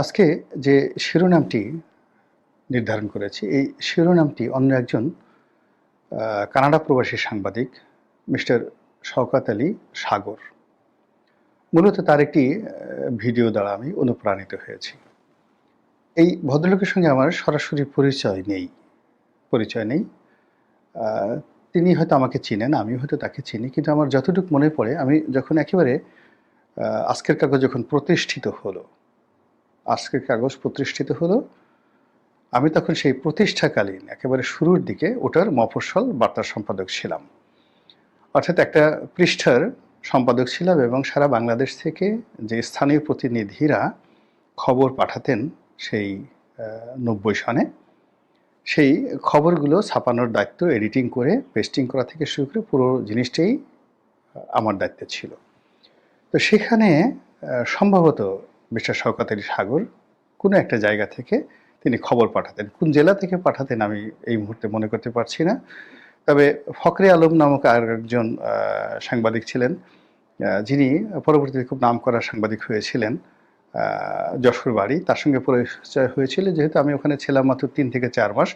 আজকে যে শিরোনামটি নির্ধারণ করেছি, এই শিরোনামটি অন্য একজন কানাডা প্রবাসী সাংবাদিক মিস্টার শওকত আলী সাগর। মূলত তার একটি ভিডিও দ্বারা আমি অনুপ্রাণিত হয়েছি। এই ভদ্রলোকের সঙ্গে আমার সরাসরি পরিচয় নেই। আ তিনি হয়তো আমাকে চিনেন, আমিও হয়তো তাকে চিনি। কিন্তু আমার যতটুকু মনে পড়ে আমি যখন একেবারে আজকের কাগজ যখন আজকের কাগজ প্রতিষ্ঠিত হলো, আমি তখন সেই প্রতিষ্ঠাকালীন একেবারে শুরুর দিকে ওটার মফস্বল বার্তা সম্পাদক ছিলাম। অর্থাৎ একটা পৃষ্ঠার সম্পাদক ছিলাম এবং সারা বাংলাদেশ থেকে যে স্থানীয় প্রতিনিধিরা খবর পাঠাতেন সেই ৯০ সনে, সেই খবরগুলো ছাপানোর দায়িত্ব এডিটিং করে পেস্টিং করা থেকে শুরু করে পুরো জিনিসটাই আমার দায়িত্বে ছিল। তো সেখানে সম্ভবত মিস্টার শওকত আলী সাগর কোনো একটা জায়গা থেকে তিনি খবর পাঠাতেন। কোন জেলা থেকে পাঠাতেন আমি এই মুহূর্তে মনে করতে পারছি না। তবে ফখরে আলম নামক আরেকজন সাংবাদিক ছিলেন, যিনি পরবর্তীতে খুব নামকরা সাংবাদিক হয়েছিলেন, যশোর বাড়ি। তার সঙ্গে পরিচয় হয়েছিল যেহেতু আমি ওখানে ছিলাম মাত্র ৩ থেকে ৪ মাস।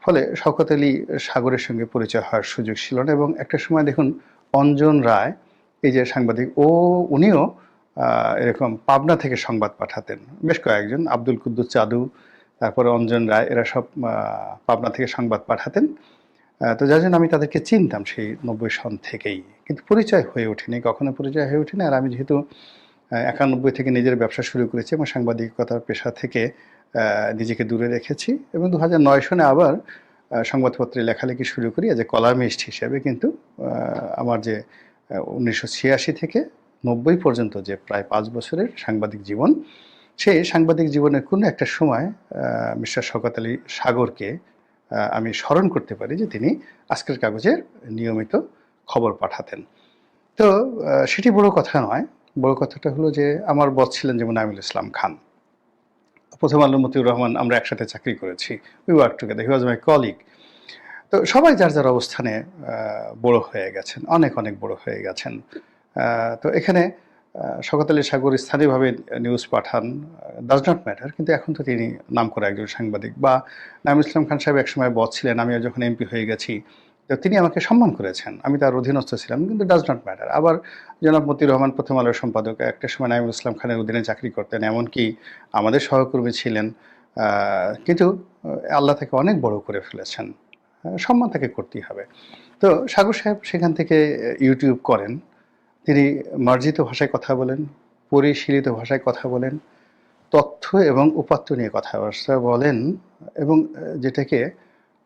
ফলে শওকত আলী সাগরের সঙ্গে পরিচয় হওয়ার সুযোগ ছিল না এবং একটা সময় দেখুন অঞ্জন রায়, এই যে সাংবাদিক, উনিও এরকম পাবনা থেকে সংবাদ পাঠাতেন। বেশ কয়েকজন, আব্দুল কুদ্দুস চাদু, তারপরে অঞ্জন রায়, এরা সব পাবনা থেকে সংবাদ পাঠাতেন। তো যার জন্য আমি তাদেরকে চিনতাম সেই ৯০ সন থেকেই। কিন্তু পরিচয় হয়ে ওঠেনি, কখনো পরিচয় হয়ে ওঠেনি। আর আমি যেহেতু ৯১ থেকে নিজের ব্যবসা শুরু করেছি এবং সাংবাদিকতার পেশা থেকে নিজেকে দূরে রেখেছি এবং ২০০৯ সনে আবার সংবাদপত্রে লেখালেখি শুরু করি এজ এ কলামিস্ট হিসেবে। কিন্তু আমার যে ১৯৮৬ থেকে ৯০ পর্যন্ত যে প্রায় ৫ বছরের সাংবাদিক জীবন, সেই সাংবাদিক জীবনের কোনো একটা সময় মিস্টার শওকত আলী সাগরকে আমি স্মরণ করতে পারি যে তিনি আজকের কাগজের নিয়মিত খবর পাঠাতেন। তো সেটি বড় কথা নয়। বড় কথাটা হলো যে আমার বস ছিলেন যেমন আমিনুল ইসলাম খান। প্রথম আলোর মতিউর রহমান, আমরা একসাথে চাকরি করেছি। We work together, he was my colleague. তো সবাই যার অবস্থানে বড় হয়ে গেছেন, অনেক বড় হয়ে গেছেন। তো এখানে শওকত আলী সাগর স্থানীয়ভাবে নিউজ পাঠান, ডাজ নট ম্যাটার। কিন্তু এখন তো তিনি নামকরা একজন সাংবাদিক। বা নাঈমুল ইসলাম খান সাহেব একসময় বস ছিলেন, আমিও যখন এমপি হয়ে গেছি, তো তিনি আমাকে সম্মান করেছেন, আমি তার অধীনস্থ ছিলাম, কিন্তু ডাজ নট ম্যাটার। আবার জনাব মতিউর রহমান প্রথম আলোর সম্পাদক, একটা সময় নাঈমুল ইসলাম খানের অধীনে চাকরি করতেন, এমনকি আমাদের সহকর্মী ছিলেন। কিন্তু আল্লাহ তাকে অনেক বড় করে ফেলেছেন, সম্মান তাকে করতেই হবে। তো সাগর সাহেব সেখান থেকে ইউটিউব করেন। তিনি মার্জিত ভাষায় কথা বলেন, পরিশীলিত ভাষায় কথা বলেন, তথ্য এবং উপাত্ত নিয়ে কথাবার্তা বলেন এবং যেটাকে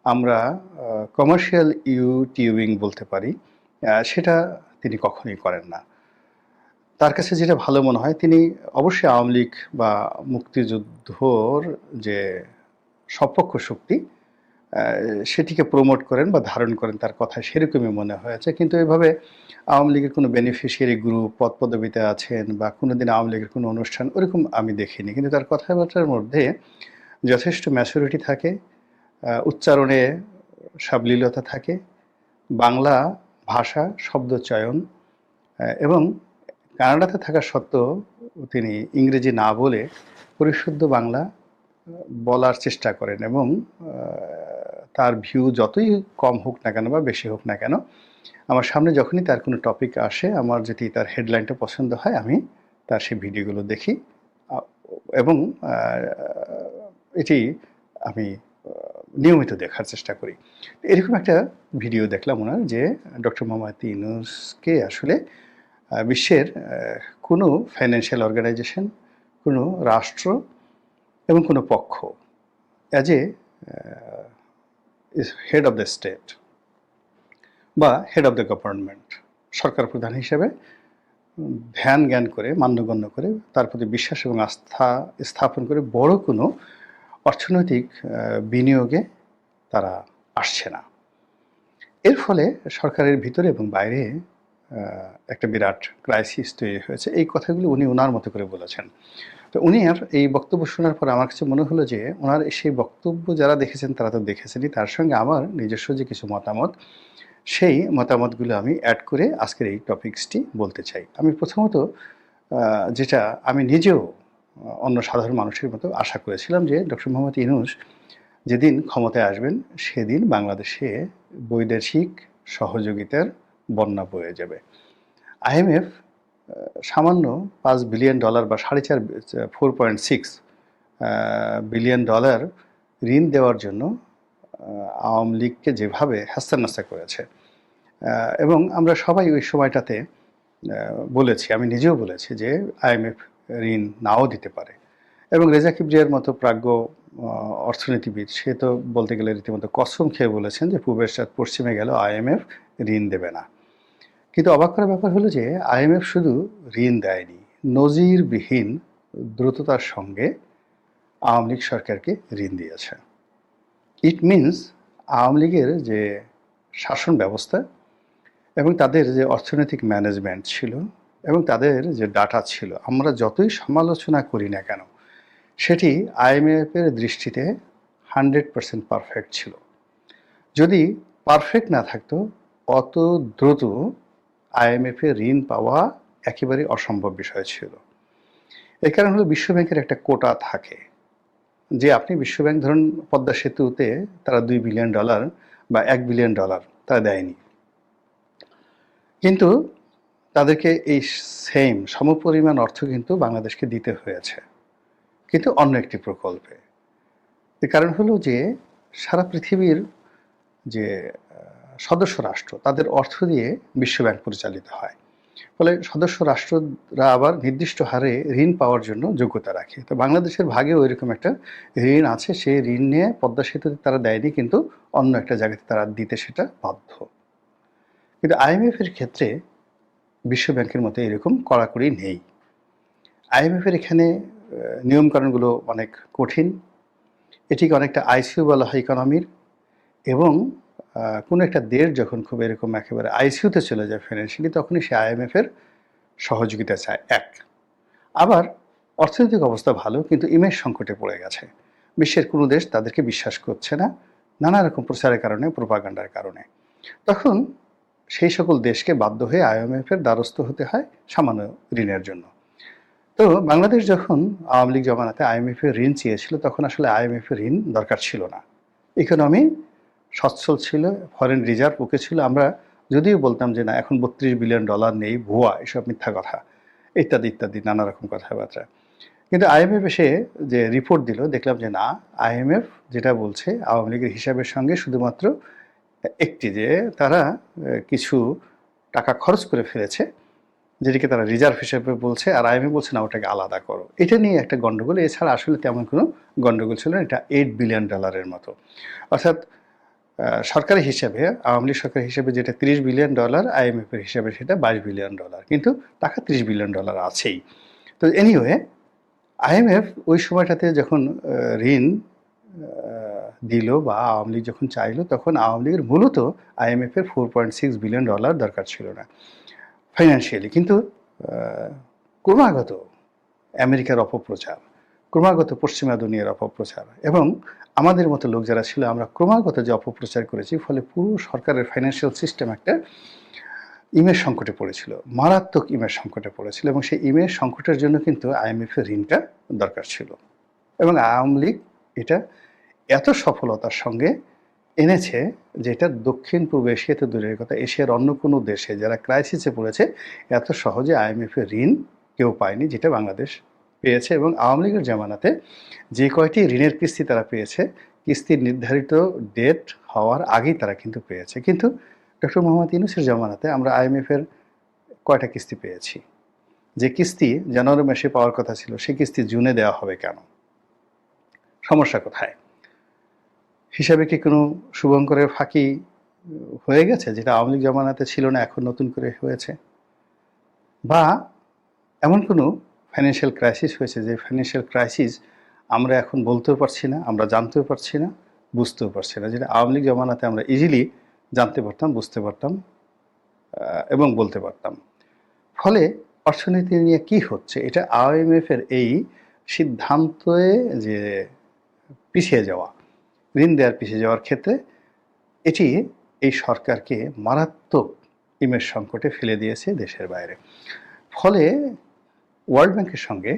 আমরা কমার্শিয়াল ইউটিউবিং বলতে পারি, সেটা তিনি কখনোই করেন না। তার কাছে যেটা ভালো মনে হয়, তিনি অবশ্যই আওয়ামী লীগ বা মুক্তিযুদ্ধর যে সপক্ষ শক্তি, সেটিকে প্রমোট করেন বা ধারণ করেন, তার কথায় সেরকমই মনে হয়েছে। কিন্তু এভাবে আওয়ামী লীগের কোনো বেনিফিশিয়ারি গ্রুপ পদপদবিতে আছেন বা কোনোদিন আওয়ামী লীগের কোনো অনুষ্ঠান ওরকম আমি দেখিনি। কিন্তু তার কথাবার্তার মধ্যে যথেষ্ট ম্যাচুরিটি থাকে, উচ্চারণে সাবলীলতা থাকে, বাংলা ভাষা শব্দচয়ন, এবং কানাডাতে থাকা সত্ত্বেও তিনি ইংরেজি না বলে পরিশুদ্ধ বাংলা বলার চেষ্টা করেন এবং তার ভিউ যতই কম হোক না কেন বা বেশি হোক না কেন, আমার সামনে যখনই তার কোনো টপিক আসে, আমার যদি তার হেডলাইনটা পছন্দ হয়, আমি তার সেই ভিডিওগুলো দেখি এবং এটি আমি নিয়মিত দেখার চেষ্টা করি। এরকম একটা ভিডিও দেখলাম ওনার, যে ডক্টর মোহাম্মদ ইউনূসকে আসলে বিশ্বের কোনো ফাইন্যান্সিয়াল অর্গানাইজেশন, কোনো রাষ্ট্র এবং কোনো পক্ষ as a head of the state বা হেড অফ দ্য গভর্নমেন্ট, সরকার প্রধান হিসেবে ধ্যান জ্ঞান করে, মান্যগণ্য করে, তার প্রতি বিশ্বাস এবং আস্থা স্থাপন করে বড় কোনো অর্থনৈতিক বিনিয়োগে তারা আসছে না। এর ফলে সরকারের ভিতরে এবং বাইরে একটা বিরাট ক্রাইসিস তৈরি হয়েছে। এই কথাগুলো উনি ওনার মতো করে বলেছেন। তো উনি আর এই বক্তব্য শোনার পর আমার কাছে মনে হলো যে ওনার সেই বক্তব্য যারা দেখেছেন তারা তো দেখেছেনই, তার সঙ্গে আমার নিজস্ব যে কিছু মতামত, সেই মতামতগুলো আমি অ্যাড করে আজকের এই টপিকসটি বলতে চাই। আমি প্রথমত যেটা আমি নিজেও অন্য সাধারণ মানুষের মতো আশা করেছিলাম যে ডক্টর মোহাম্মদ ইউনূস যেদিন ক্ষমতায় আসবেন সেদিন বাংলাদেশে বৈদেশিক সহযোগিতার বন্যা বয়ে যাবে। আইএমএফ সামান্য $5 বিলিয়ন বা 4.6 বিলিয়ন ডলার ঋণ দেওয়ার জন্য আওয়ামী লীগকে যেভাবে হাস্তানাস্তা করেছে, এবং আমরা সবাই ওই সময়টাতে বলেছি, আমি নিজেও বলেছি যে আইএমএফ ঋণ নাও দিতে পারে। এবং রেজা কিবরিয়ার মতো প্রাজ্ঞ অর্থনীতিবিদ সে তো বলতে গেলে রীতিমতো কসম খেয়ে বলেছেন যে পূবের সাথে পশ্চিমে গেল আইএমএফ ঋণ দেবে না। কিন্তু অবাক করার ব্যাপার হলো যে আইএমএফ শুধু ঋণ দেয়নি, নজিরবিহীন দ্রুততার সঙ্গে আওয়ামী লীগ সরকারকে ঋণ দিয়েছে। ইট মিনস আওয়ামী লীগের যে শাসন ব্যবস্থা এবং তাদের যে অর্থনৈতিক ম্যানেজমেন্ট ছিল এবং তাদের যে ডাটা ছিল, আমরা যতই সমালোচনা করি না কেন সেটি আইএমএফের দৃষ্টিতে 100% পারফেক্ট ছিল। যদি পারফেক্ট না থাকতো অত দ্রুত আইএমএফের ঋণ পাওয়া একেবারে অসম্ভব বিষয় ছিল। এই কারণ হলো বিশ্বব্যাংকের একটা কোটা থাকে যে আপনি বিশ্বব্যাংক ধরুন পদ্মা সেতুতে তারা $2 বিলিয়ন বা $1 বিলিয়ন তারা দেয়নি, কিন্তু তাদেরকে এই সেম সমপরিমাণ অর্থ কিন্তু বাংলাদেশকে দিতে হয়েছে, কিন্তু অন্য একটি প্রকল্পে। এর কারণ হলো যে সারা পৃথিবীর যে সদস্য রাষ্ট্র তাদের অর্থ দিয়ে বিশ্বব্যাংক পরিচালিত হয়, ফলে সদস্য রাষ্ট্ররা আবার নির্দিষ্ট হারে ঋণ পাওয়ার জন্য যোগ্যতা রাখে। তো বাংলাদেশের ভাগেও এরকম একটা ঋণ আছে, সেই ঋণ নিয়ে পদ্মা সেতুতে তারা দেয়নি, কিন্তু অন্য একটা জায়গাতে তারা দিতে সেটা বাধ্য। কিন্তু আইএমএফের ক্ষেত্রে বিশ্বব্যাংকের মতো এরকম কড়াকড়ি নেই। আইএমএফের এখানে নিয়মকানুনগুলো অনেক কঠিন, এটিকে অনেকটা আইসিইউ বলা হয় ইকোনমির, এবং কোনো একটা দেশ যখন খুব এরকম একেবারে আইসিইউতে চলে যায় ফাইন্যান্সিয়ালি, তখনই সে আইএমএফের সহযোগিতা চায়। এক, আবার অর্থনৈতিক অবস্থা ভালো কিন্তু ইমেজ সংকটে পড়ে গেছে, বিশ্বের কোনো দেশ তাদেরকে বিশ্বাস করছে না নানা রকম প্রচারের কারণে, প্রোপাগান্ডার কারণে, তখন সেই সকল দেশকে বাধ্য হয়ে আইএমএফের দ্বারস্থ হতে হয় সামান্য ঋণের জন্য। তো বাংলাদেশ যখন আওয়ামী লীগ জমানাতে আইএমএফের ঋণ চেয়েছিল তখন আসলে আইএমএফের ঋণ দরকার ছিল না, ইকোনমি সচ্ছল ছিল, ফরেন রিজার্ভ ওকে ছিল। আমরা যদিও বলতাম যে না এখন $32 বিলিয়ন নেই, ভুয়া, এসব মিথ্যা কথা, ইত্যাদি ইত্যাদি নানা রকম কথাবার্তা, কিন্তু আইএমএফ এসে যে রিপোর্ট দিল দেখলাম যে না, আইএমএফ যেটা বলছে আওয়ামী লীগের হিসাবের সঙ্গে শুধুমাত্র একটি, যে তারা কিছু টাকা খরচ করে ফেলেছে যেটিকে তারা রিজার্ভ হিসেবে বলছে, আর আইএমএফ বলছে না ওটাকে আলাদা করো। এটা নিয়ে একটা গন্ডগোল, এছাড়া আসলে তেমন কোনো গন্ডগোল ছিল না। এটা $8 বিলিয়ন মতো, অর্থাৎ সরকারি হিসাবে আওয়ামী লীগ সরকারি হিসেবে যেটা $30 বিলিয়ন, আইএমএফের হিসাবে সেটা $22 বিলিয়ন, কিন্তু টাকা $30 বিলিয়ন আছেই। তো এনিওয়ে আইএমএফ ওই সময়টাতে যখন ঋণ দিল বা আওয়ামী লীগ যখন চাইলো, তখন আওয়ামী লীগের মূলত আইএমএফের $4.6 বিলিয়ন দরকার ছিল না ফাইন্যান্সিয়ালি, কিন্তু ক্রমাগত আমেরিকার অপপ্রচার, ক্রমাগত পশ্চিমা দুনিয়ার অপপ্রচার, এবং আমাদের মতো লোক যারা ছিল আমরা ক্রমাগত যে অপপ্রচার করেছি, ফলে পুরো সরকারের ফাইন্যান্সিয়াল সিস্টেম একটা ইমেজ সংকটে পড়েছিল, মারাত্মক ইমেজ সংকটে পড়েছিল, এবং সেই ইমেজ সংকটের জন্য কিন্তু আইএমএফের ঋণটা দরকার ছিল। এবং আওয়ামী লীগ এটা এত সফলতার সঙ্গে এনেছে যেটা দক্ষিণ পূর্ব এশিয়াতে দূরের কথা, এশিয়ার অন্য কোনো দেশে যারা ক্রাইসিসে পড়েছে এত সহজে আইএমএফের ঋণ কেউ পায়নি যেটা বাংলাদেশ পেয়েছে। এবং আওয়ামী লীগের জামানাতে যে কয়টি ঋণের কিস্তি তারা পেয়েছে, কিস্তির নির্ধারিত ডেট হওয়ার আগেই তারা কিন্তু পেয়েছে। কিন্তু ডক্টর মোহাম্মদ ইউনূসের জামানাতে আমরা আইএমএফের কয়টা কিস্তি পেয়েছি? যে কিস্তি জানুয়ারি মাসে পাওয়ার কথা ছিল সেই কিস্তি জুনে দেওয়া হবে কেন? সমস্যা কোথায়? হিসাবে কি কোনো শুভঙ্করের ফাঁকি হয়ে গেছে যেটা আওয়ামী লীগ জামানাতে ছিল না, এখন নতুন করে হয়েছে? বা এমন কোনো ফাইন্যান্সিয়াল ক্রাইসিস হয়েছে যে ফাইন্যান্সিয়াল ক্রাইসিস আমরা এখন বলতেও পারছি না, আমরা জানতেও পারছি না, বুঝতেও পারছি না, যেটা আওয়ামী লীগ জামানাতে আমরা ইজিলি জানতে পারতাম, বুঝতে পারতাম এবং বলতে পারতাম। ফলে অর্থনীতি নিয়ে কি হচ্ছে, এটা আইএমএফের এই সিদ্ধান্তে যে পিছিয়ে যাওয়া, ঋণ দেওয়ার পিছিয়ে যাওয়ার ক্ষেত্রে এটি এই সরকারকে মারাত্মক ইমেজ সংকটে ফেলে দিয়েছে দেশের বাইরে। ফলে ওয়ার্ল্ড ব্যাংকের সঙ্গে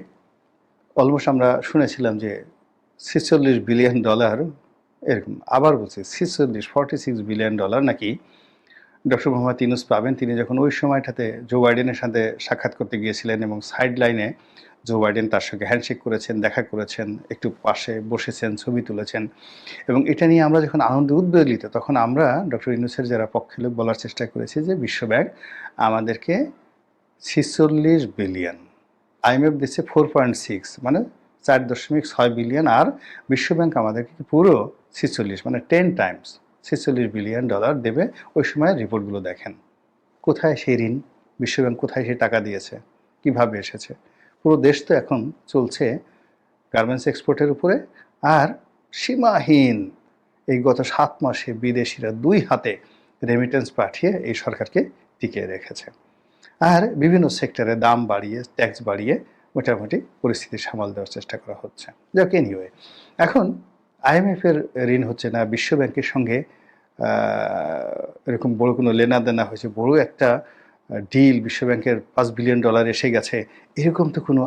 অলমোস্ট আমরা শুনেছিলাম যে $46 বিলিয়ন, এরকম আবার বলছি 46 নাকি ডক্টর মোহাম্মদ ইউনূস পাবেন। তিনি যখন ওই সময়টাতে জো বাইডেনের সাথে সাক্ষাৎ করতে গিয়েছিলেন এবং সাইড লাইনে জো বাইডেন তার সঙ্গে হ্যান্ডশেক করেছেন, দেখা করেছেন, একটু পাশে বসেছেন, ছবি তুলেছেন এবং এটা নিয়ে আমরা যখন আনন্দে উদ্বেলিত, তখন আমরা ডক্টর ইউনূসের যারা পক্ষে লোক বলার চেষ্টা করেছি যে বিশ্বব্যাংক আমাদেরকে 46 বিলিয়ন, আইএমএফ দিচ্ছে 4.6, মানে 4.6 বিলিয়ন, আর বিশ্বব্যাংক আমাদেরকে পুরো 46 মানে 10 টাইমস $46 বিলিয়ন দেবে। ওই সময়ের রিপোর্টগুলো দেখেন। কোথায় সেই ঋণ? বিশ্বব্যাংক কোথায় সেই টাকা দিয়েছে? কিভাবে এসেছে? পুরো দেশ তো এখন চলছে গার্মেন্টস এক্সপোর্টের উপরে, আর সীমাহীন এই গত 7 মাসে বিদেশিরা 2 হাতে রেমিটেন্স পাঠিয়ে এই সরকারকে টিকিয়ে রেখেছে। আর বিভিন্ন সেক্টরে দাম বাড়িয়ে, ট্যাক্স বাড়িয়ে মোটামুটি পরিস্থিতি সামাল দেওয়ার চেষ্টা করা হচ্ছে। যাক, এনিওয়ে, এখন আইএমএফের ঋণ হচ্ছে না, বিশ্বব্যাংকের সঙ্গে এরকম বড় কোনো লেনাদেনা হয়েছে, বড় একটা ডিল, বিশ্বব্যাংকের $5 বিলিয়ন এসে গেছে, এরকম তো কোনো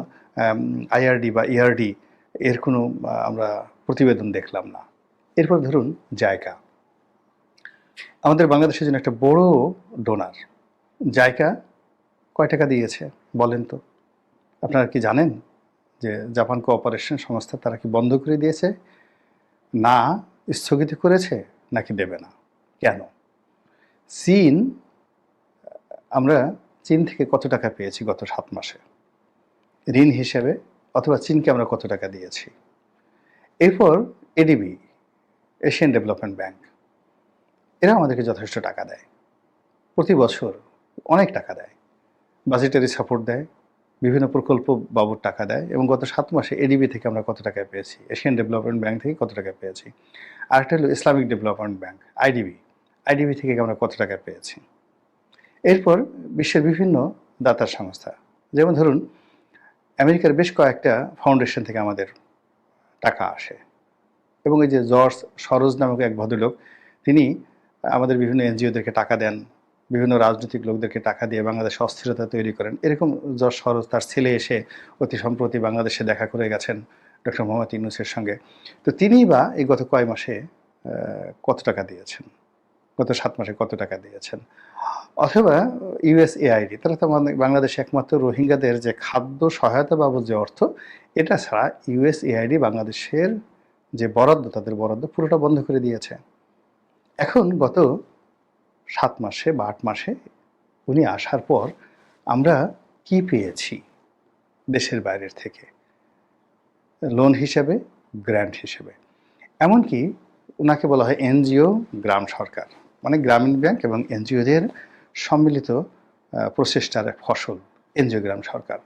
আইআরডি বা ইআরডি এর কোনো আমরা প্রতিবেদন দেখলাম না। এরপর ধরুন জাইকা, আমাদের বাংলাদেশের জন্য একটা বড় ডোনার। জাইকা কয় টাকা দিয়েছে বলেন তো? আপনারা কি জানেন যে জাপান কোঅপারেশন সংস্থা তারা কি বন্ধ করে দিয়েছে, না স্থগিত করেছে, নাকি দেবে না? কেন? চীন, আমরা চীন থেকে কত টাকা পেয়েছি গত 7 মাসে ঋণ হিসেবে, অথবা চীনকে আমরা কত টাকা দিয়েছি? এরপর এডিবি, এশিয়ান ডেভেলপমেন্ট ব্যাংক, এরা আমাদেরকে যথেষ্ট টাকা দেয়, প্রতি বছর অনেক টাকা দেয়, বাজেটারি সাপোর্ট দেয়, বিভিন্ন প্রকল্প বাবদ টাকা দেয়। এবং গত 7 মাসে এডিবি থেকে আমরা কত টাকা পেয়েছি, এশিয়ান ডেভেলপমেন্ট ব্যাংক থেকে কত টাকা পেয়েছি, আরেকটা হলো ইসলামিক ডেভেলপমেন্ট ব্যাংক, আইডিবি থেকে আমরা কত টাকা পেয়েছি। এরপর বিশ্বের বিভিন্ন দাতার সংস্থা, যেমন ধরুন আমেরিকার বেশ কয়েকটা ফাউন্ডেশন থেকে আমাদের টাকা আসে। এবং এই যে জর্জ সরোজ নামক এক ভদ্রলোক, তিনি আমাদের বিভিন্ন এনজিওদেরকে টাকা দেন, বিভিন্ন রাজনৈতিক লোকদেরকে টাকা দিয়ে বাংলাদেশে অস্থিরতা তৈরি করেন। এরকম জর্জ সরোজ, তার ছেলে এসে অতি সম্প্রতি বাংলাদেশে দেখা করে গেছেন ডক্টর মোহাম্মদ ইউনূসের সঙ্গে। তো তিনিই বা এই গত কয় মাসে কত টাকা দিয়েছেন, গত 7 মাসে কত টাকা দিয়েছেন? অথবা ইউএসএআইডি, তারা তো বাংলাদেশে একমাত্র রোহিঙ্গাদের যে খাদ্য সহায়তা বাবদ যে অর্থ, এটা ছাড়া ইউএসএআইডি বাংলাদেশের যে বরাদ্দ, তাদের বরাদ্দ পুরোটা বন্ধ করে দিয়েছে। এখন গত 7 মাসে বা 8 মাসে উনি আসার পর আমরা কি পেয়েছি দেশের বাইরের থেকে? লোন হিসেবে, গ্র্যান্ট হিসেবে, এমনকি ওনাকে বলা হয় এনজিও গ্রাম সরকার, মানে গ্রামীণ ব্যাংক এবং এনজিওদের সম্মিলিত প্রচেষ্টার ফসল এনজিও গ্রাম সরকার।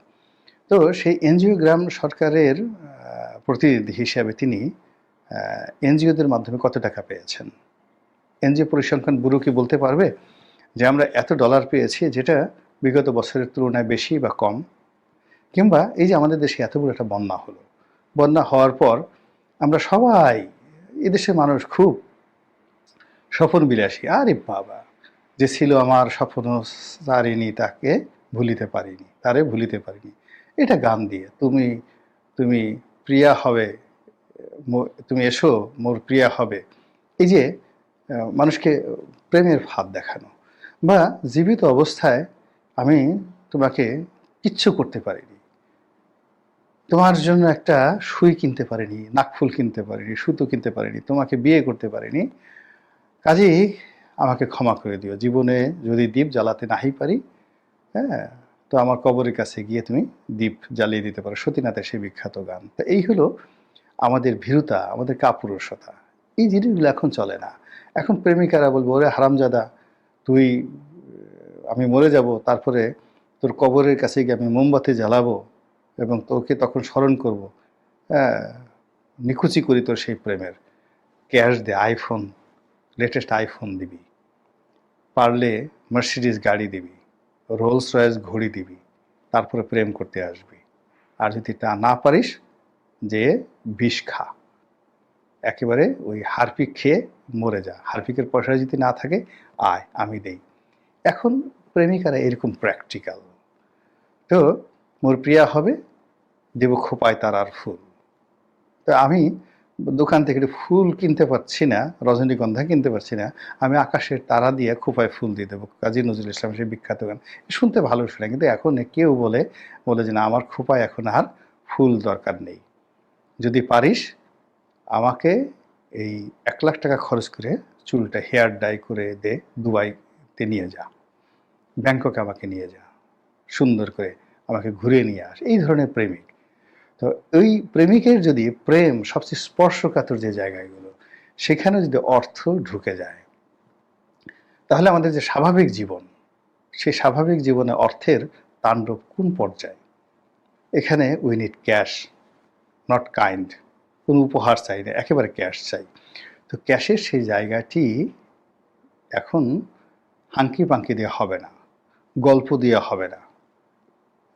তো সেই এনজিও গ্রাম সরকারের প্রতিনিধি হিসাবে তিনি এনজিওদের মাধ্যমে কত টাকা পেয়েছেন? এনজিও পরিসংখ্যান ব্যুরো কি বলতে পারবে যে আমরা এত ডলার পেয়েছি, যেটা বিগত বছরের তুলনায় বেশি বা কম? কিংবা এই যে আমাদের দেশে এত বড় একটা বন্যা হলো, বন্যা হওয়ার পর আমরা সবাই, এদেশের মানুষ খুব স্বপন বিলাসী, আরে বাবা, যে ছিল আমার স্বপ্ন সারিনি তাকে ভুলিতে পারিনি, তারে ভুলিতে পারিনি, এটা গান দিয়ে তুমি তুমি প্রিয়া হবে, তুমি এসো মোর প্রিয়া হবে, এই যে মানুষকে প্রেমের ভাব দেখানো, বা জীবিত অবস্থায় আমি তোমাকে কিচ্ছু করতে পারিনি, তোমার জন্য একটা সুই কিনতে পারিনি, নাকফুল কিনতে পারিনি, সুতো কিনতে পারিনি, তোমাকে বিয়ে করতে পারিনি, কাজেই আমাকে ক্ষমা করে দিও, জীবনে যদি দীপ জ্বালাতে নাহি পারি, হ্যাঁ, তো আমার কবরের কাছে গিয়ে তুমি দীপ জ্বালিয়ে দিতে পারো, সতীনাথের সেই বিখ্যাত গান। তো এই হলো আমাদের ভীরুতা, আমাদের কাপুরুষতা। এই জিনিসগুলো এখন চলে না। এখন প্রেমিকারা বলবো, ওরে হারামজাদা, তুই, আমি মরে যাব, তারপরে তোর কবরের কাছে গিয়ে আমি মোমবাতি জ্বালাবো এবং তোকে তখন স্মরণ করব, হ্যাঁ, নিকুচি করি তোর সেই প্রেমের, ক্যাশ দে, আইফোন, লেটেস্ট আইফোন দিবি, পারলে মার্সিডিজ গাড়ি দিবি, রোলস রয়েস ঘড়ি দিবি, তারপরে প্রেম করতে আসবি। আর যদি তা না পারিস, যে বিষ খা, একেবারে ওই হারপিক খেয়ে মরে যা, হারপিকের পয়সা যদি না থাকে আয়, আমি দেই। এখন প্রেমিকারা এরকম প্র্যাকটিক্যাল। তো মোর প্রিয়া হবে, দেব খোঁপায় তারার ফুল। তো আমি দোকান থেকে একটু ফুল কিনতে পারছি না, রজনীগন্ধা কিনতে পারছি না। আমি আকাশের তারা দিয়ে খোঁপায় ফুল দিয়ে দেবো। কাজী নজরুল ইসলামের সেই বিখ্যাত গান। শুনতে ভালো শোনায়, কিন্তু এখন কেউ বলে যে না, আমার খোঁপায় এখন আর ফুল দরকার নেই। যদি পারিস আমাকে এই ৳১,০০,০০০ খরচ করে চুলটা হেয়ার ডাই করে দে, দুবাইতে নিয়ে যা, ব্যাংককে আমাকে নিয়ে যা, সুন্দর করে আমাকে ঘুরিয়ে নিয়ে আস। এই ধরনের প্রেমিক। তো ওই প্রেমিকের যদি প্রেম সবচেয়ে স্পর্শকাতর যে জায়গাগুলো, সেখানে যদি অর্থ ঢুকে যায়, তাহলে আমাদের যে স্বাভাবিক জীবন, সেই স্বাভাবিক জীবনে অর্থের তাণ্ডব কোন পর্যায়ে? এখানে we need cash, not kind. কোনো উপহার চাই না, একেবারে ক্যাশ চাই। তো ক্যাশের সেই জায়গাটি এখন হাঙ্কি পাঙ্কি দিয়ে হবে না, গল্প দিয়ে হবে না,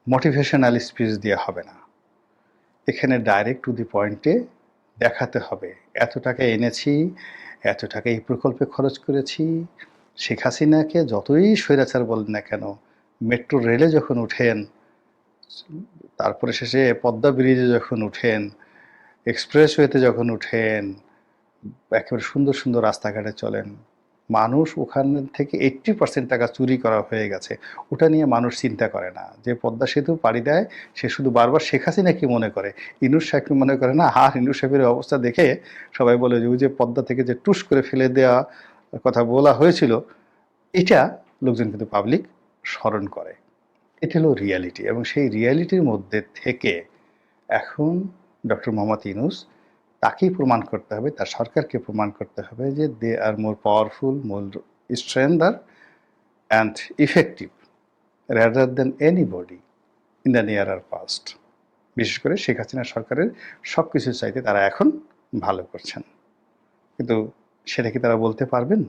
মোটিভেশনাল স্পিচ দিয়ে হবে না। এখানে ডাইরেক্ট টু দি পয়েন্টে দেখাতে হবে, এত টাকা এনেছি, এত টাকা এই প্রকল্পে খরচ করেছি। শেখ হাসিনাকে যতই স্বৈরাচার বলেন না কেন, মেট্রো রেলে যখন উঠেন, তারপরে শেষে পদ্মা ব্রিজে যখন উঠেন, এক্সপ্রেসওয়েতে যখন উঠেন, একেবারে সুন্দর সুন্দর রাস্তাঘাটে চলেন, মানুষ ওখান থেকে 80% টাকা চুরি করা হয়ে গেছে, ওটা নিয়ে মানুষ চিন্তা করে না। যে পদ্মা সেতু পাড়ি দেয়, সে শুধু বারবার শেখ হাসিনা কি মনে করে, ইনুস সাহেবকে মনে করে না। আর ইনুস সাহেবের অবস্থা দেখে সবাই বলে যে ওই যে পদ্মা থেকে যে টুস করে ফেলে দেওয়া কথা বলা হয়েছিল, এটা লোকজন কিন্তু পাবলিক স্মরণ করে। এটা হলো রিয়ালিটি, এবং সেই রিয়ালিটির মধ্যে থেকে এখন ডক্টর মোহাম্মদ ইউনূস, তাকেই প্রমাণ করতে হবে, তার সরকারকে প্রমাণ করতে হবে যে they are more powerful, more stronger and effective rather than anybody in the nearer past. বিশেষ করে শেখ হাসিনা সরকারের সব কিছু চাইতে তারা এখন ভালো করছেন, কিন্তু সেটা কি তারা বলতে পারবেন?